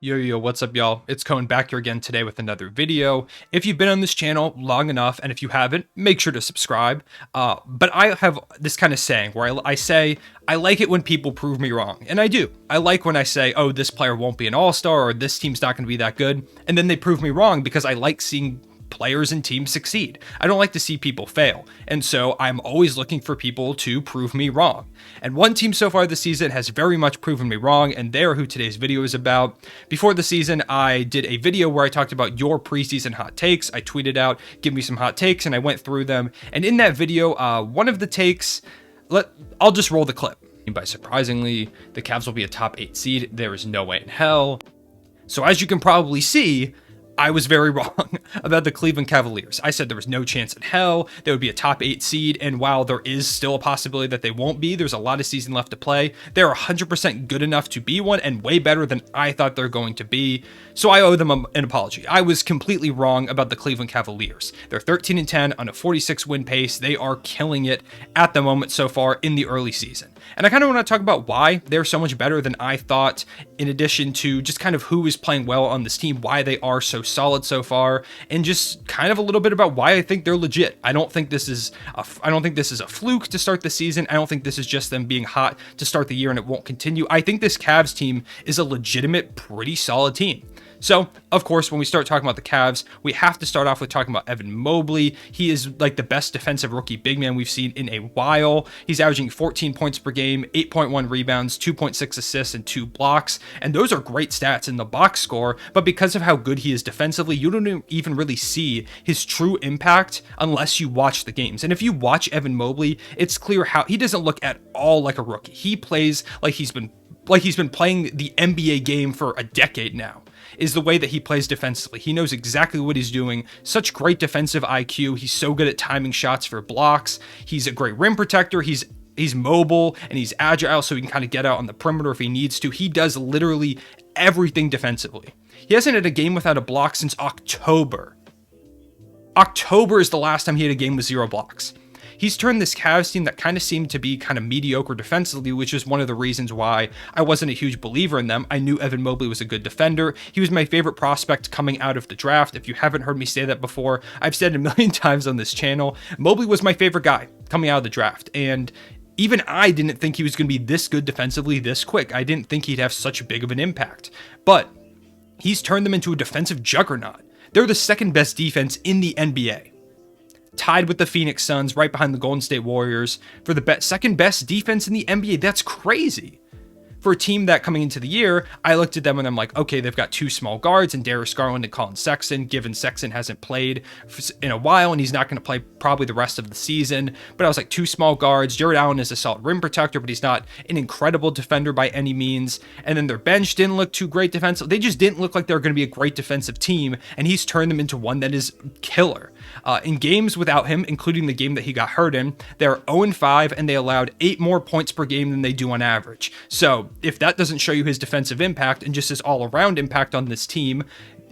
Yo, what's up, y'all? It's Cohen back here again today with another video. If you've been on this channel long enough, and if you haven't, make sure to subscribe. But I have this kind of saying where I say, I like it when people prove me wrong. And I do. I like when I say, oh, this player won't be an all-star, or this team's not going to be that good. And then they prove me wrong because I like seeing players and teams succeed. I don't like to see people fail. And so I'm always looking for people to prove me wrong. And one team so far this season has very much proven me wrong, and they're who today's video is about. Before the season, I did a video where I talked about your preseason hot takes. I tweeted out, give me some hot takes, and I went through them. And in that video, one of the takes, I'll just roll the clip. By surprisingly, the Cavs will be a top 8 seed. There is no way in hell. So as you can probably see, I was very wrong about the Cleveland Cavaliers. I said there was no chance in hell they would be a top 8 seed, and while there is still a possibility that they won't be, there's a lot of season left to play. They're 100% good enough to be one and way better than I thought they're going to be, so I owe them an apology. I was completely wrong about the Cleveland Cavaliers. They're 13-10 on a 46-win pace. They are killing it at the moment so far in the early season. And I kind of want to talk about why they're so much better than I thought, in addition to just kind of who is playing well on this team, why they are so solid so far, and just kind of a little bit about why I think they're legit. I don't think this is a fluke to start the season. I don't think this is just them being hot to start the year and it won't continue. I think this Cavs team is a legitimate, pretty solid team. So, of course, when we start talking about the Cavs, we have to start off with talking about Evan Mobley. He is like the best defensive rookie big man we've seen in a while. He's averaging 14 points per game, 8.1 rebounds, 2.6 assists, and 2 blocks. And those are great stats in the box score, but because of how good he is defensively, you don't even really see his true impact unless you watch the games. And if you watch Evan Mobley, it's clear how he doesn't look at all like a rookie. He plays like he's been playing the NBA game for a decade now, is the way that he plays defensively. He knows exactly what he's doing. Such great defensive IQ. He's so good at timing shots for blocks. He's a great rim protector. He's mobile and he's agile, so he can kind of get out on the perimeter if he needs to. He does literally everything defensively. He hasn't had a game without a block since October. October is the last time he had a game with 0 blocks. He's turned this Cavs team that kind of seemed to be kind of mediocre defensively, which is one of the reasons why I wasn't a huge believer in them. I knew Evan Mobley was a good defender. He was my favorite prospect coming out of the draft. If you haven't heard me say that before, I've said it a million times on this channel. Mobley was my favorite guy coming out of the draft, and even I didn't think he was going to be this good defensively this quick. I didn't think he'd have such big of an impact, but he's turned them into a defensive juggernaut. They're the second best defense in the NBA. Tied with the Phoenix Suns, right behind the Golden State Warriors for the second best defense in the NBA. That's crazy. For a team that coming into the year, I looked at them and I'm like, okay, they've got 2 small guards and Darius Garland and Colin Sexton, given Sexton hasn't played in a while and he's not going to play probably the rest of the season. But I was like, 2 small guards. Jared Allen is a solid rim protector, but he's not an incredible defender by any means. And then their bench didn't look too great defensive. They just didn't look like they were going to be a great defensive team, and he's turned them into one that is killer. In games without him, including the game that he got hurt in, they're 0-5 and they allowed 8 more points per game than they do on average. So if that doesn't show you his defensive impact and just his all-around impact on this team,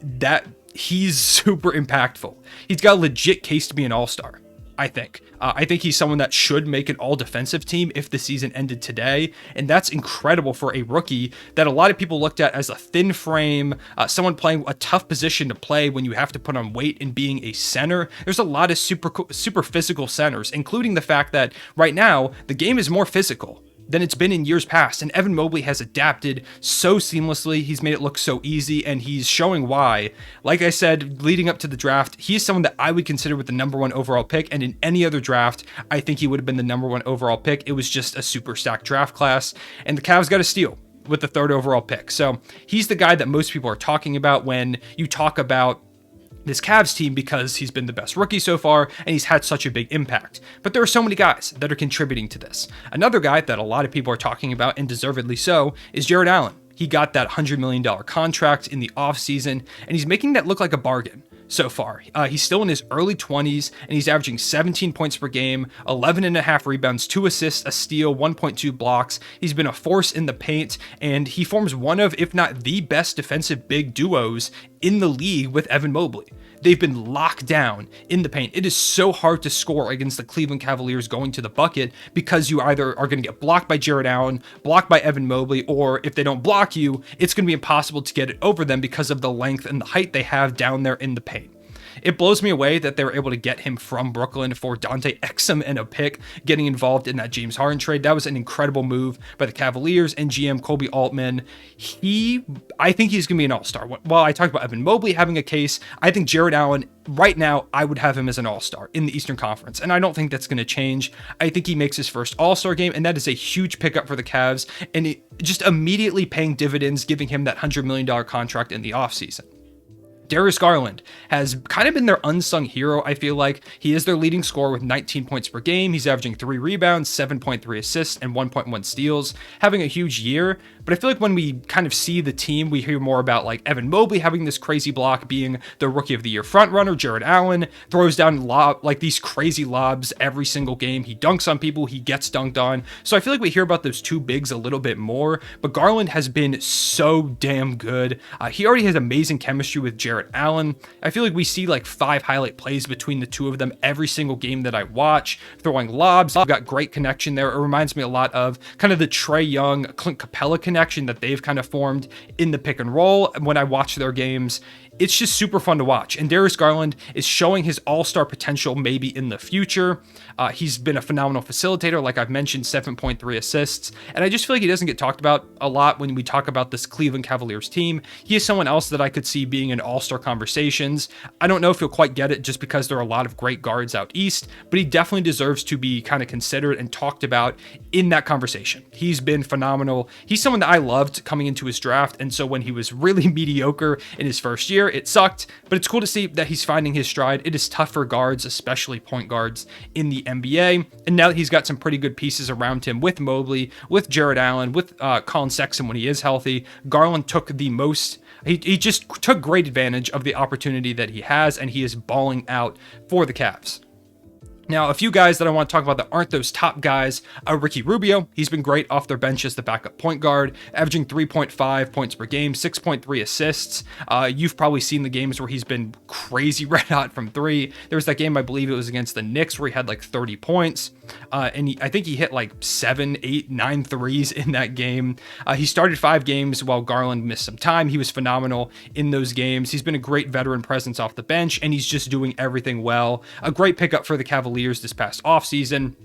that he's super impactful. He's got a legit case to be an all-star, I think. I think he's someone that should make an all-defensive team if the season ended today, and that's incredible for a rookie that a lot of people looked at as a thin frame, someone playing a tough position to play when you have to put on weight and being a center. There's a lot of super physical centers, including the fact that right now the game is more physical than it's been in years past, and Evan Mobley has adapted so seamlessly. He's made it look so easy, and he's showing why. Like I said, leading up to the draft, he's someone that I would consider with the #1 overall pick, and in any other draft, I think he would have been the #1 overall pick. It was just a super stacked draft class, and the Cavs got a steal with the 3rd overall pick. So he's the guy that most people are talking about when you talk about this Cavs team, because he's been the best rookie so far and he's had such a big impact. But there are so many guys that are contributing to this. Another guy that a lot of people are talking about, and deservedly so, is Jared Allen. He got that $100 million contract in the offseason, and he's making that look like a bargain so far. He's still in his early 20s, and he's averaging 17 points per game, 11.5 rebounds, 2 assists, a steal, 1.2 blocks. He's been a force in the paint, and he forms one of, if not the best defensive big duos in the league with Evan Mobley. they've been locked down in the paint. It is so hard to score against the Cleveland Cavaliers going to the bucket because you either are going to get blocked by Jarrett Allen, blocked by Evan Mobley, or if they don't block you, it's going to be impossible to get it over them because of the length and the height they have down there in the paint. It blows me away that they were able to get him from Brooklyn for Dante Exum and a pick, getting involved in that James Harden trade. That was an incredible move by the Cavaliers and GM Kobe Altman. I think he's going to be an all-star. While I talked about Evan Mobley having a case, I think Jarrett Allen, right now, I would have him as an all-star in the Eastern Conference, and I don't think that's going to change. I think he makes his first all-star game, and that is a huge pickup for the Cavs, and it just immediately paying dividends, giving him that $100 million contract in the offseason. Darius Garland has kind of been their unsung hero, I feel like. He is their leading scorer with 19 points per game. He's averaging 3 rebounds, 7.3 assists, and 1.1 steals, having a huge year. But I feel like when we kind of see the team, we hear more about like Evan Mobley having this crazy block, being the Rookie of the Year frontrunner. Jarrett Allen throws down these crazy lobs every single game. He dunks on people. He gets dunked on. So I feel like we hear about those two bigs a little bit more. But Garland has been so damn good. He already has amazing chemistry with Jarrett Allen. I feel like we see like 5 highlight plays between the two of them every single game that I watch, throwing lobs. They've got great connection there. It reminds me a lot of kind of the Trae Young, Clint Capella connection that they've kind of formed in the pick and roll. When I watch their games, it's just super fun to watch. And Darius Garland is showing his all-star potential maybe in the future. He's been a phenomenal facilitator, like I've mentioned, 7.3 assists. And I just feel like he doesn't get talked about a lot when we talk about this Cleveland Cavaliers team. He is someone else that I could see being in all-star conversations. I don't know if he'll quite get it just because there are a lot of great guards out east, but he definitely deserves to be kind of considered and talked about in that conversation. He's been phenomenal. He's someone that I loved coming into his draft. And so when he was really mediocre in his first year, it sucked, but it's cool to see that he's finding his stride. It is tough for guards, especially point guards in the NBA. And now that he's got some pretty good pieces around him with Mobley, with Jarrett Allen, with Colin Sexton when he is healthy, Garland took the most. He just took great advantage of the opportunity that he has, and he is balling out for the Cavs. Now, a few guys that I want to talk about that aren't those top guys, Ricky Rubio. He's been great off their bench as the backup point guard, averaging 3.5 points per game, 6.3 assists. You've probably seen the games where he's been crazy red hot from 3. There was that game, I believe it was against the Knicks, where he had like 30 points. And I think he hit like 7, 8, 9 threes in that game. He started 5 games while Garland missed some time. He was phenomenal in those games. He's been a great veteran presence off the bench, and he's just doing everything well. A great pickup for the Cavaliers this past offseason.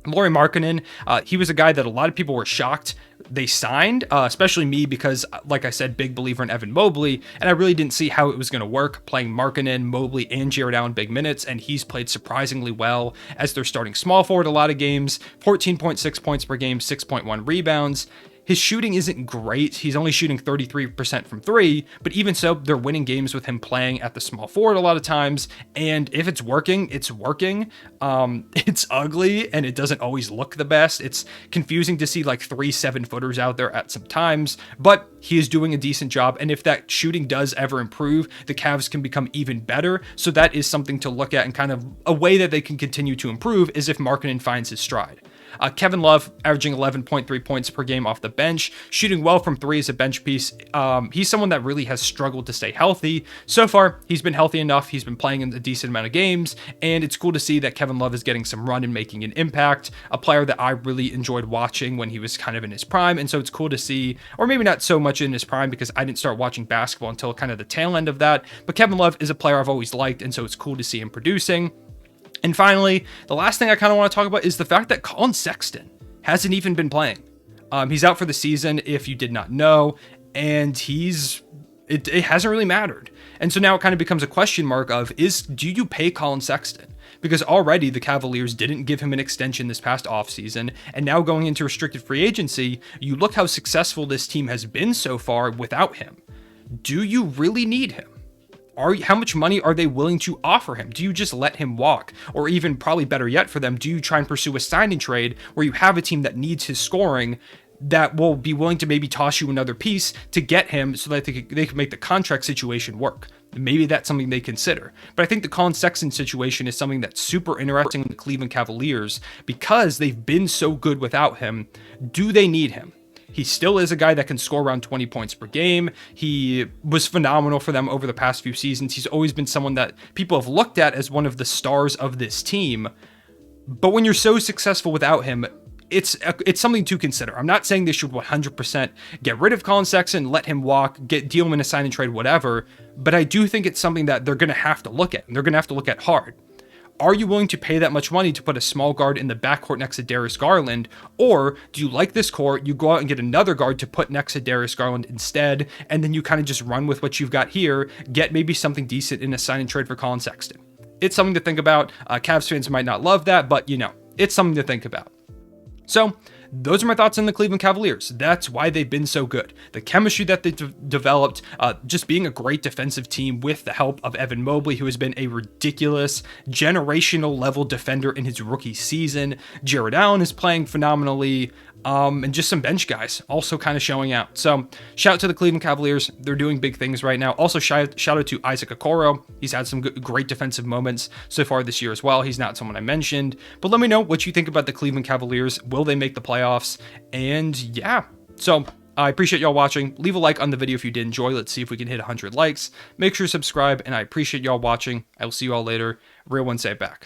Laurie Markkanen, he was a guy that a lot of people were shocked they signed, especially me because, like I said, big believer in Evan Mobley, and I really didn't see how it was going to work playing Markkanen, Mobley, and Jarrett Allen big minutes, and he's played surprisingly well as they're starting small forward a lot of games, 14.6 points per game, 6.1 rebounds. His shooting isn't great. He's only shooting 33% from 3, but even so, they're winning games with him playing at the small forward a lot of times. And if it's working, it's working. It's ugly and it doesn't always look the best. It's confusing to see like 3 7-footers out there at some times, but he is doing a decent job. And if that shooting does ever improve, the Cavs can become even better. So that is something to look at, and kind of a way that they can continue to improve is if Markkanen finds his stride. Kevin Love averaging 11.3 points per game off the bench, shooting well from 3 as a bench piece. He's someone that really has struggled to stay healthy. So far, he's been healthy enough. He's been playing in a decent amount of games, and it's cool to see that Kevin Love is getting some run and making an impact. A player that I really enjoyed watching when he was kind of in his prime, and so it's cool to see, or maybe not so much in his prime because I didn't start watching basketball until kind of the tail end of that, but Kevin Love is a player I've always liked, and so it's cool to see him producing. And finally, the last thing I kind of want to talk about is the fact that Colin Sexton hasn't even been playing. He's out for the season, if you did not know, and it hasn't really mattered. And so now it kind of becomes a question mark of, do you pay Colin Sexton? Because already the Cavaliers didn't give him an extension this past offseason, and now going into restricted free agency, you look how successful this team has been so far without him. Do you really need him? How much money are they willing to offer him? Do you just let him walk? Or even probably better yet for them, do you try and pursue a signing trade where you have a team that needs his scoring that will be willing to maybe toss you another piece to get him so that they can make the contract situation work? Maybe that's something they consider. But I think the Colin Sexton situation is something that's super interesting in the Cleveland Cavaliers because they've been so good without him. Do they need him? He still is a guy that can score around 20 points per game. He was phenomenal for them over the past few seasons. He's always been someone that people have looked at as one of the stars of this team. But when you're so successful without him, it's something to consider. I'm not saying they should 100% get rid of Colin Sexton, let him walk, deal him in a sign and trade, whatever. But I do think it's something that they're going to have to look at, and they're going to have to look at hard. Are you willing to pay that much money to put a small guard in the backcourt next to Darius Garland? Or do you like this core, you go out and get another guard to put next to Darius Garland instead, and then you kind of just run with what you've got here, get maybe something decent in a sign and trade for Colin Sexton? It's something to think about. Cavs fans might not love that, but it's something to think about. So those are my thoughts on the Cleveland Cavaliers. That's why they've been so good. The chemistry that they developed, just being a great defensive team with the help of Evan Mobley, who has been a ridiculous generational level defender in his rookie season. Jared Allen is playing phenomenally. And just some bench guys also kind of showing out. So shout out to the Cleveland Cavaliers. They're doing big things right now. Also shout out to Isaac Okoro. He's had some great defensive moments so far this year as well. He's not someone I mentioned, but let me know what you think about the Cleveland Cavaliers. Will they make the playoffs? And yeah, so I appreciate y'all watching. Leave a like on the video if you did enjoy. Let's see if we can hit 100 likes. Make sure to subscribe, and I appreciate y'all watching. I will see you all later. Real one, say it back.